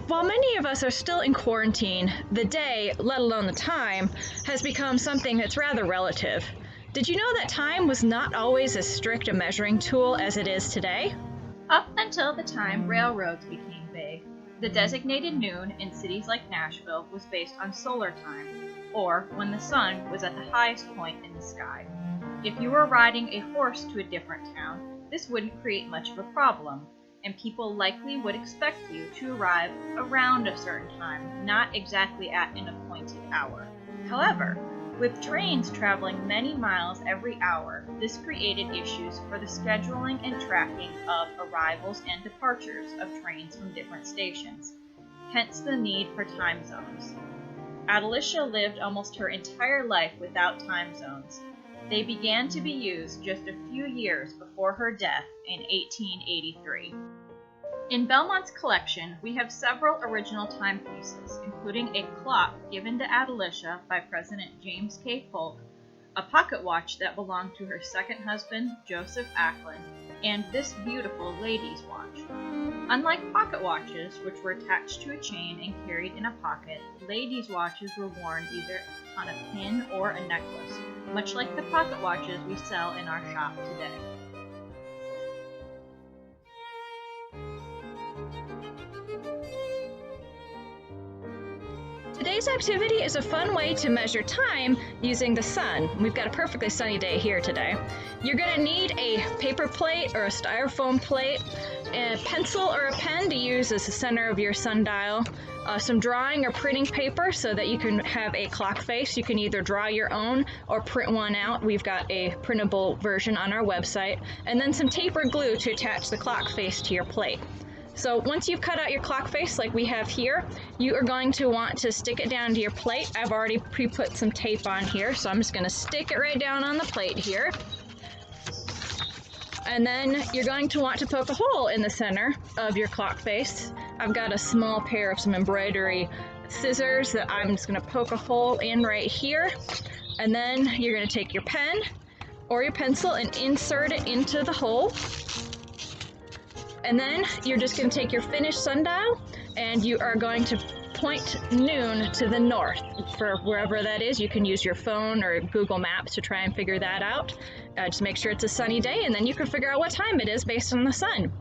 While many of us are still in quarantine, the day, let alone the time, has become something that's rather relative. Did you know that time was not always as strict a measuring tool as it is today? Up until the time railroads became big, the designated noon in cities like Nashville was based on solar time, or when the sun was at the highest point in the sky. If you were riding a horse to a different town, this wouldn't create much of a problem, and people likely would expect you to arrive around a certain time, not exactly at an appointed hour. However, with trains traveling many miles every hour, this created issues for the scheduling and tracking of arrivals and departures of trains from different stations, hence the need for time zones. Adelicia lived almost her entire life without time zones. They began to be used just a few years before her death in 1883. In Belmont's collection, we have several original timepieces, including a clock given to Adelicia by President James K. Polk, a pocket watch that belonged to her second husband, Joseph Acland, and this beautiful lady's watch. Unlike pocket watches, which were attached to a chain and carried in a pocket, ladies' watches were worn either on a pin or a necklace, much like the pocket watches we sell in our shop today. Today's activity is a fun way to measure time using the sun. We've got a perfectly sunny day here today. You're going to need a paper plate or a styrofoam plate, a pencil or a pen to use as the center of your sundial, some drawing or printing paper so that you can have a clock face. You can either draw your own or print one out. We've got a printable version on our website, and then some tape or glue to attach the clock face to your plate. So once you've cut out your clock face like we have here, you are going to want to stick it down to your plate. I've already pre-put some tape on here, so I'm just going to stick it right down on the plate here. And then you're going to want to poke a hole in the center of your clock face. I've got a small pair of some embroidery scissors that I'm just going to poke a hole in right here. And then you're going to take your pen or your pencil and insert it into the hole. And then you're just going to take your finished sundial and you are going to point noon to the north. For wherever that is, you can use your phone or Google Maps to try and figure that out. Just make sure it's a sunny day, and then you can figure out what time it is based on the sun.